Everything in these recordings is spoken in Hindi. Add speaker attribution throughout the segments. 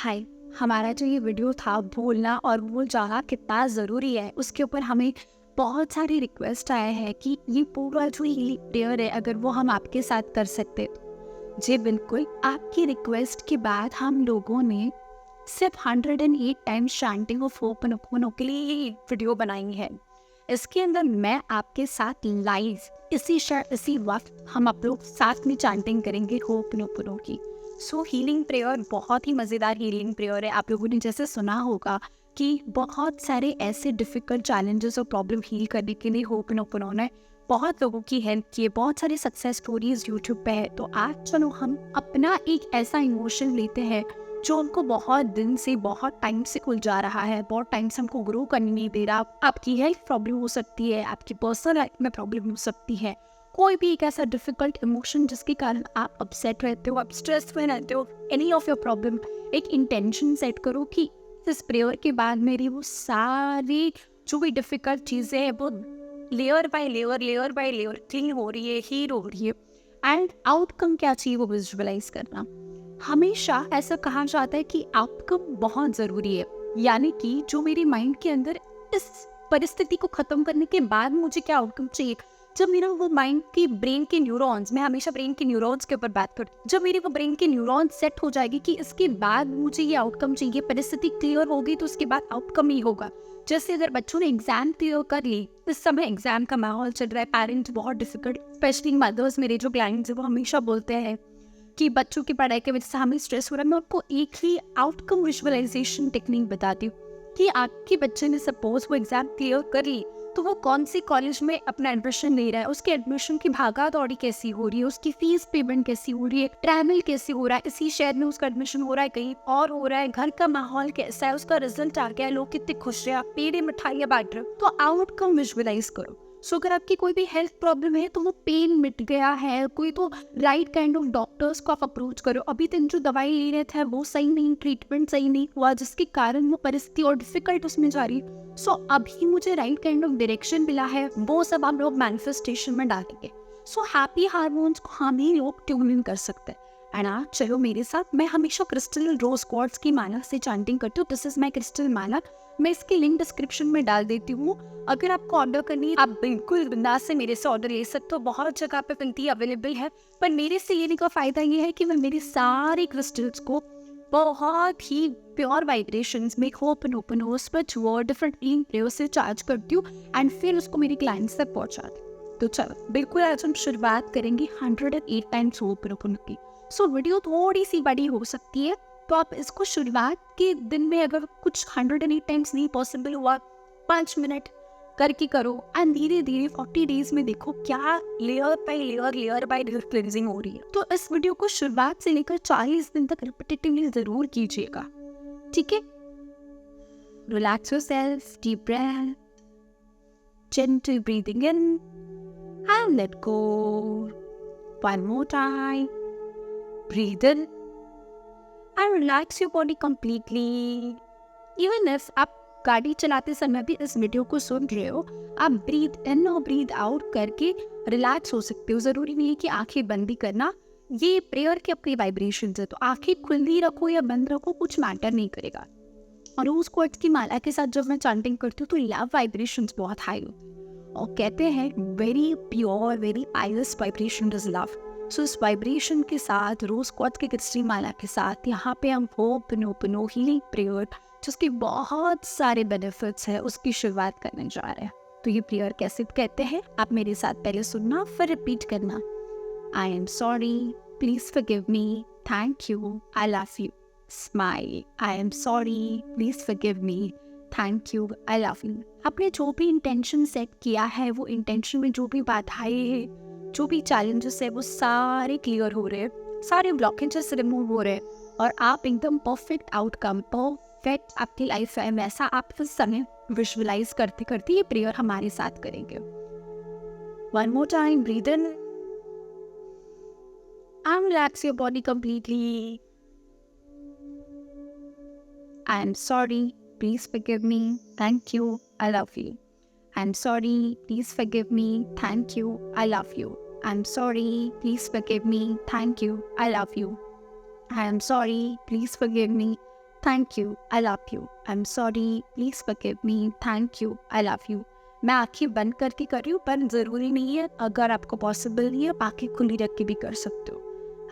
Speaker 1: हाय। हमारा जो ये वीडियो था बोलना और बोल जाना कितना ज़रूरी है, उसके ऊपर हमें बहुत सारी रिक्वेस्ट आए हैं कि ये पूरा जो हीलिंग प्रेयर है अगर वो हम आपके साथ कर सकते तो। जी बिल्कुल, आपकी रिक्वेस्ट के बाद हम लोगों ने सिर्फ 108 टाइम्स चैंटिंग ऑफ ओपन के लिए ये वीडियो बनाई है। इसके अंदर मैं आपके साथ लाइव इसी वक्त हम आप लोग साथ में चैंटिंग करेंगे ओपन की। सो हीलिंग प्रेयर बहुत ही मज़ेदार हीलिंग प्रेयर है। आप लोगों ने जैसे सुना होगा कि बहुत सारे ऐसे डिफ़िकल्ट चैलेंजेस और प्रॉब्लम हील करने के लिए होपनोपनो ने बहुत लोगों की हेल्प की है। बहुत सारी सक्सेस स्टोरीज यूट्यूब पे है। तो आज चलो हम अपना एक ऐसा इमोशन लेते हैं जो उनको बहुत दिन से बहुत टाइम से उलझा रहा है, बहुत टाइम से हमको ग्रो करने नहीं दे रहा। आपकी हेल्थ प्रॉब्लम हो सकती है, आपकी पर्सनल लाइफ में प्रॉब्लम हो सकती है, कोई भी एक ऐसा डिफिकल्ट इमोशन जिसके कारण आप अपसेट रहते हो, आप स्ट्रेस में रहते हो, एनी ऑफ योर प्रॉब्लम। एक इंटेंशन सेट करो कि इस प्रेयर के बाद मेरी वो सारी जो भी डिफिकल्ट चीज़ें हैं वो लेयर बाय लेयर क्लीन हो रही है, हील हो रही है। एंड आउटकम क्या चाहिए वो विजुअलाइज करना। हमेशा ऐसा कहा जाता है कि आउटकम बहुत ज़रूरी है, यानी कि जो मेरे माइंड के अंदर इस परिस्थिति को ख़त्म करने के बाद मुझे क्या आउटकम चाहिए। जब मेरा वो माइंड की ब्रेन के न्यूरॉन्स, मैं हमेशा ब्रेन के न्यूरॉन्स के ऊपर बात करती हूँ, जब मेरी वो ब्रेन के न्यूरॉन्स सेट हो जाएगी कि इसके बाद मुझे ये आउटकम चाहिए, परिस्थिति क्लियर होगी तो उसके बाद आउटकम ही होगा। जैसे अगर बच्चों ने एग्जाम क्लियर कर ली, इस समय एग्जाम का माहौल चल रहा है, पेरेंट्स बहुत डिफिकल्ट, स्पेशली मदर्स, मेरे जो क्लाइंट्स हैं वो हमेशा बोलते हैं कि बच्चों की पढ़ाई की वजह से हमें स्ट्रेस हो रहा है। मैं आपको एक ही आउटकम विजुअलाइजेशन टेक्निक बताती हूँ कि आपके बच्चे ने सपोज वो एग्जाम क्लियर कर ली तो वो कौन सी कॉलेज में अपना एडमिशन ले रहा है, उसके एडमिशन की भागा दौड़ी कैसी हो रही है, उसकी फीस पेमेंट कैसी हो रही है, ट्रैवल कैसे हो रहा है, इसी शहर में उसका एडमिशन हो रहा है, कहीं और हो रहा है, घर का माहौल कैसा है, उसका रिजल्ट आ गया है, लोग कितने खुश हैं, आप पेड़े मिठाइयाँ बांट रहे हो। तो आउटकम विजुअलाइज करो। सो अगर आपकी कोई भी हेल्थ प्रॉब्लम है तो वो पेन मिट गया है, कोई तो राइट काइंड ऑफ डॉक्टर्स को आप अप्रोच करो। अभी तक जो दवाई ले रहे थे वो सही नहीं, ट्रीटमेंट सही नहीं हुआ, जिसके कारण वो परिस्थिति और डिफिकल्ट उसमें जा रही है। सो अभी मुझे राइट काइंड ऑफ डायरेक्शन मिला है, वो सब आप लोग मैनिफेस्टेशन में डालेंगे। सो हैप्पी हार्मोन्स को हम ही लोग ट्यून इन कर सकते हैं। एंड आज चलो मेरे साथ, मैं हमेशा क्रिस्टल रोज क्वार्ट्ज की माला से चैंटिंग करती हूँ। दिस इज माई क्रिस्टल माला। मैं इसकी लिंक डिस्क्रिप्शन में डाल देती हूँ। अगर आपको ऑर्डर करनी है आप बिल्कुल बिंदास से मेरे से ऑर्डर ले सकते हो, बहुत जगह पे मिलती अवेलेबल है। पर मेरे से लेने का फायदा ये है कि मैं मेरे सारे क्रिस्टल्स को बहुत ही प्योर वाइब्रेशंस में ओपन हो स्विच वर्ड डिफरेंट प्लेयर से चार्ज करती हूँ एंड फिर उसको मेरे क्लाइंट्स तक पहुँचाती हूँ। तो चलो बिल्कुल आज हम शुरुआत करेंगे 108 टाइम्स ओपन की। सो वीडियो थोड़ी सी बड़ी हो सकती है, तो आप इसको शुरुआत के दिन में अगर कुछ 108 टाइम्स नहीं पॉसिबल हुआ, 5 मिनट करके करो एंड धीरे धीरे 40 डेज में देखो क्या लेयर बाय लेयर क्लिनजिंग हो रही है। तो इस वीडियो को शुरुआत से लेकर 40 दिन तक रिपीटेटिवली जरूर कीजिएगा, ठीक है। Relax yourself, deep breath, gentle breathing in and let go. One more time. Breathe in and relax your body completely. Even if आप गाड़ी चलाते समय भी इस वीडियो को सुन रहे हो, आप ब्रीथ इन और ब्रीथ आउट करके रिलैक्स हो सकते हो। जरूरी नहीं है कि आंखें बंद ही करना, ये प्रेयर के अपनी वाइब्रेशंस है, तो आंखें खुली रखो या बंद रखो कुछ मैटर नहीं करेगा। और रोज क्वार्ट्ज की माला के साथ जब मैं चैंटिंग करती हूँ तो लव वाइब्रेशंस बहुत हाई होती है और कहते हैं very pure very pious vibration is love. So इस वाइब्रेशन के साथ रोज क्वार्ट्ज के क्रिस्टल माला के साथ यहाँ पे हम ओपन हीलिंग प्रेयर जिसके बहुत सारे बेनिफिट्स है उसकी शुरुआत करने जा रहे हैं। तो ये प्रेयर कैसे कहते हैं आप मेरे साथ पहले सुनना फिर रिपीट करना। I am sorry, please forgive me, thank you, I love you. Smile. I am sorry. Please forgive me. Thank you. I love you. आपने जो भी इंटेंशन सेट किया है, वो इंटेंशन में जो भी बाधाएं हैं, जो भी चैलेंजेस है, वो सारे क्लियर हो रहे हैं, सारे ब्लॉकेजेस रिमूव हो रहे हैं और आप एकदम परफेक्ट आउटकम, परफेक्ट आपकी लाइफ है वैसा आप इस समय विजुअलाइज करते करते ये प्रेयर हमारे साथ करेंगे। One more time. Breathe in and relax your body completely. I am sorry, please forgive me, thank you, I love you. I'm sorry, please forgive me, thank you, I love you. I'm sorry, please forgive me, thank you, I love you. I am sorry, please forgive me, thank you, I love you, I am sorry, please forgive me, thank you, I love you. मैं आँखें बंद करके कर रही हूँ, पर ज़रूरी नहीं है, अगर आपको पॉसिबल नहीं है आप आँखें खुली रख के भी कर सकते हो।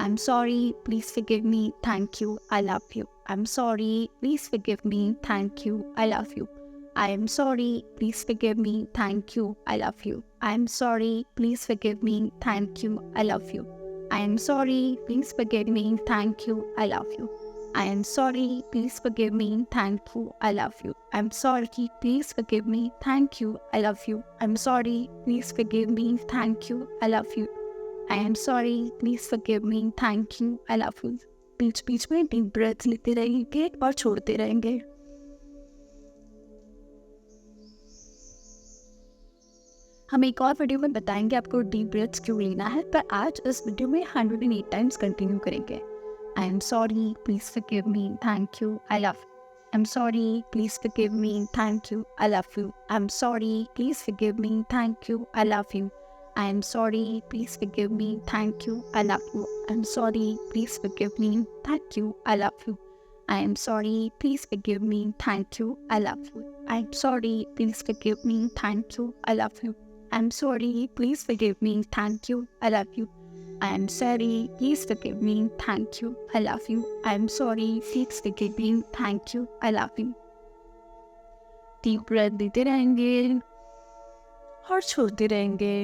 Speaker 1: I am sorry, please forgive me, thank you, I love you. I am sorry, please forgive me, thank you, I love you. I am sorry, please forgive me, thank you, I love you. I am sorry, please forgive me, thank you, I love you. I am sorry, please forgive me, thank you, I love you. I am sorry, please forgive me, thank you, I love you. I am sorry, please forgive me, thank you, I love you. I am sorry, please forgive me, thank you, I love you. I am sorry, please forgive me, thank you, I love you. बीच बीच में डीप ब्रेथ लेते रहेंगे और छोड़ते रहेंगे। हम एक और वीडियो में बताएंगे आपको डीप ब्रेथ्स क्यों लेना है, पर आज इस वीडियो में 108 टाइम्स कंटिन्यू करेंगे। I am sorry, please forgive me, thank you, I love. I am sorry, please forgive me, thank you, I love you. I am sorry, please forgive me, thank you, I love you. I am sorry, please forgive me, thank you, I love you. I am sorry, please forgive me, thank you, I love you. I am sorry, please forgive me, thank you, I love you. I am sorry, please forgive me, thank you, I love you. I'm sorry, please forgive me, thank you, I love you. I am sorry, please forgive me, thank you, I love you. I am sorry, please forgive me, thank you, I love you. Deep breath लेते रहेंगे और छोड़ते रहेंगे।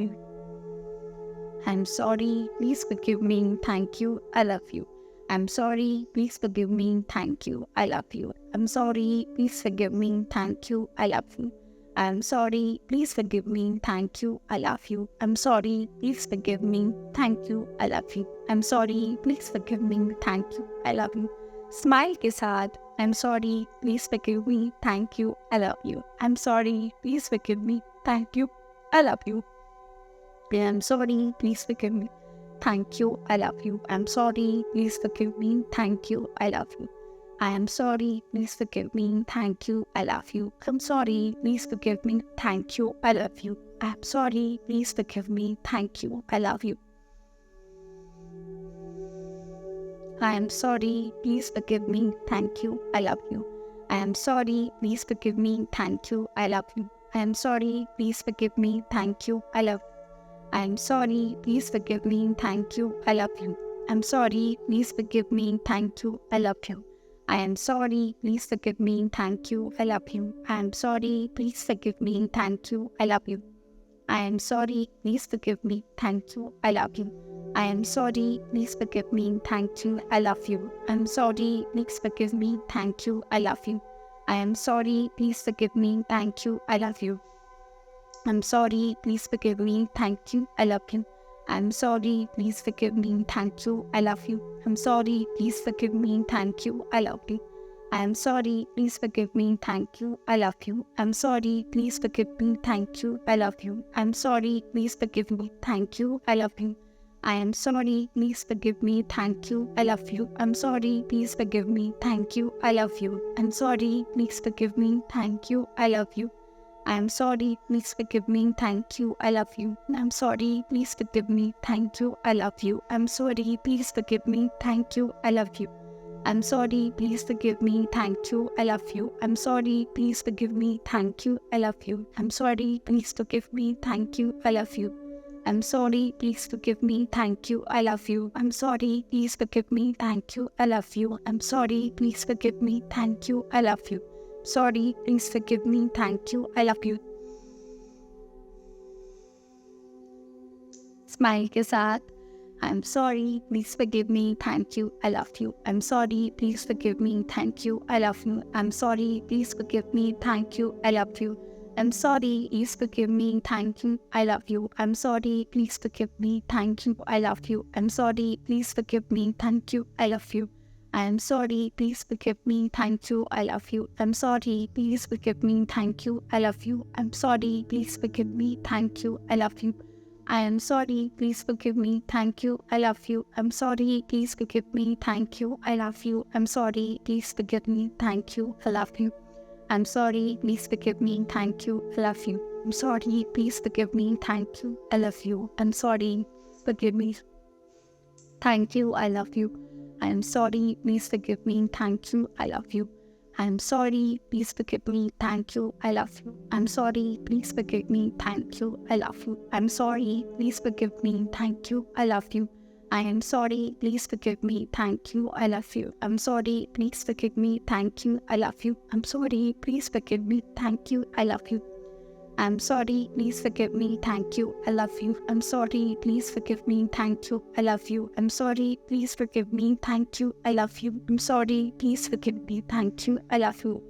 Speaker 1: I'm sorry, please forgive me, thank you, I love you. I'm sorry, please forgive me, thank you, I love you. I'm sorry, please forgive me, thank you, I love you. I'm sorry, please forgive me, thank you, I love you. I'm sorry, please forgive me, thank you, I love you. I'm sorry, please forgive me, thank you, I love you. Smile के साथ I'm sorry, please forgive me, thank you, I love you. I'm sorry, please forgive me, thank you, I love you. I'm sorry, please forgive me, thank you, I love you. I'm sorry, please forgive me, thank you, I love you. I am sorry, please forgive me, thank you, I love you. I'm sorry, please forgive me, thank you, I love you. I'm sorry, please forgive me, thank you, I love you. I am sorry, please forgive me, thank you, I love you. I am sorry, please forgive me, thank you, I love you. I am sorry, please forgive me, thank you, I love you. I am sorry, please forgive me, thank you, I love you. I'm sorry, please forgive me, thank you, I love you. I am sorry, please forgive me, thank you, I love you. I am sorry, please forgive me, thank you, I love you. I am sorry, please forgive me, thank you, I love you. I am sorry, please forgive me, thank you, I love you. I am sorry, please forgive me, thank you, I love you. I am sorry, please forgive me, thank you, I love you. I'm sorry, please forgive me, thank you, I love you. I'm sorry, please forgive me, thank you, I love you. I'm sorry, please forgive me, thank you, I love you. I am sorry, please forgive me, thank you, I love you. I'm sorry, please forgive me, thank you, I love you. I'm sorry, please forgive me, thank you, I love you. I am sorry, please forgive me, thank you, I love you. I'm sorry, please forgive me, thank you, I love you. I'm sorry, please forgive me, thank you, I love you. I am sorry, please forgive me, thank you, I love you. I'm sorry, please forgive me, thank you, I love you. I'm sorry, please forgive me, thank you, I love you. I'm sorry, please forgive me, thank you, I love you. I'm sorry, please forgive me, thank you, I love you. I'm sorry, please forgive me, thank you, I love you. I'm sorry, please forgive me, thank you, I love you. I'm sorry, please forgive me, thank you, I love you. I'm sorry, please forgive me, thank you, I love you. Sorry, please forgive me, thank you, I love you. Smile के साथ I'm sorry, please forgive me, thank you, I love you. I'm sorry, please forgive me, thank you, I love you. I'm sorry, please forgive me, thank you, I love you. I'm sorry, please forgive me, thank you, I love you. I'm sorry, please forgive me, thank you, I love you. I'm sorry, please forgive me, thank you, I love you. I am sorry, please forgive me, thank you, I love you. I'm sorry, please forgive me, thank you, I love you. I'm sorry, please forgive me, thank you, I love you. I am sorry, please forgive me, thank you, I love you. I'm sorry, please forgive me, thank you, I love you. I'm sorry, please forgive me, thank you, I love you. I'm sorry, please forgive me, thank you, I love you. I'm sorry, please forgive me, thank you, I love you. I'm sorry, forgive me, thank you, I love you. I am sorry, please forgive me, thank you, I love you. I am sorry, please forgive me, thank you, I love you. I'm sorry, please forgive me, thank you, I love you. I'm sorry, please forgive me, thank you, I love you. I am sorry, please forgive me, thank you, I love you. I'm sorry, please forgive me, thank you, I love you. I'm sorry, please forgive me, thank you, I love you. I'm sorry, please forgive me, thank you, I love you. I'm sorry, please forgive me, thank you, I love you. I'm sorry, please forgive me, thank you, I love you. I'm sorry, please forgive me, thank you, I love you.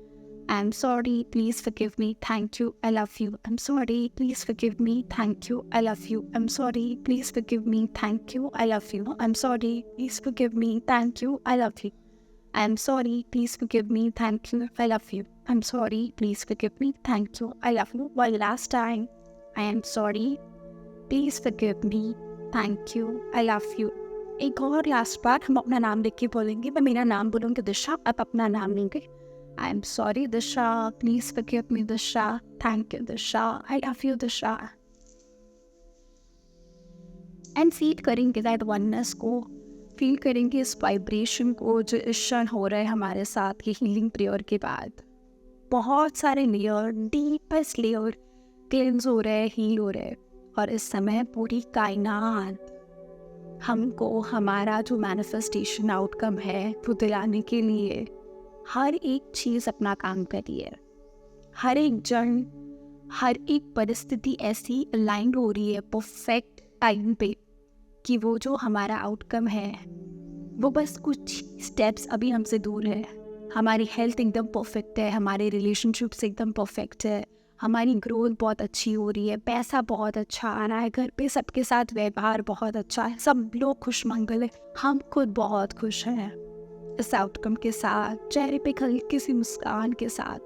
Speaker 1: I'm sorry, please forgive me, thank you, I love you. I'm sorry, please forgive me, thank you, I love you. I'm sorry, please forgive me, thank you, I love you. I'm sorry, please forgive me, thank you, I love you. I'm sorry, please forgive me, thank you, I love you. I'm sorry, please forgive me, thank you, I love you. One last time, I am sorry, please forgive me, thank you, I love you. एक और लास्ट बार हम अपना नाम लिख के बोलेंगे. मैं मेरा नाम बोलूँगी दिशा, आप अपना नाम लेंगे. I am sorry, Disha. Please forgive me, Disha. Thank you, Disha. I love you, Disha. And feel करेंगे that oneness को, feel करेंगे इस वाइब्रेशन को जो इस क्षण हो रहा है हमारे साथ ये हीलिंग प्रेयर के बाद. बहुत सारे लेयर, डीपेस्ट लेयर क्लेंस हो रहे हैं, हील हो रहे हैं. और इस समय पूरी कायनात हमको हमारा जो मैनिफेस्टेशन आउटकम है वो दिलाने के लिए हर एक चीज़ अपना काम कर रही है. हर एक जन, हर एक परिस्थिति ऐसी अलाइन हो रही है परफेक्ट टाइम पे कि वो जो हमारा आउटकम है वो बस कुछ स्टेप्स अभी हमसे दूर है. हमारी हेल्थ एकदम परफेक्ट है, हमारे रिलेशनशिप्स एकदम परफेक्ट है, हमारी ग्रोथ बहुत अच्छी हो रही है, पैसा बहुत अच्छा आ रहा है, घर पे सबके साथ व्यवहार बहुत अच्छा है, सब लोग खुशमंगल है, हम खुद बहुत खुश हैं इस आउटकम के साथ, चेहरे पे हल्की सी मुस्कान के साथ.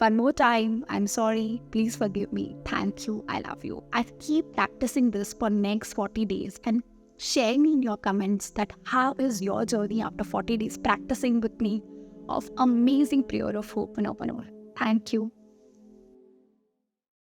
Speaker 1: One more time, I'm sorry, please forgive me, thank you, I love you. I keep practicing this for next 40 days and share me in your comments that how is your journey after 40 days practicing with me of amazing prayer of hope and open. Thank you.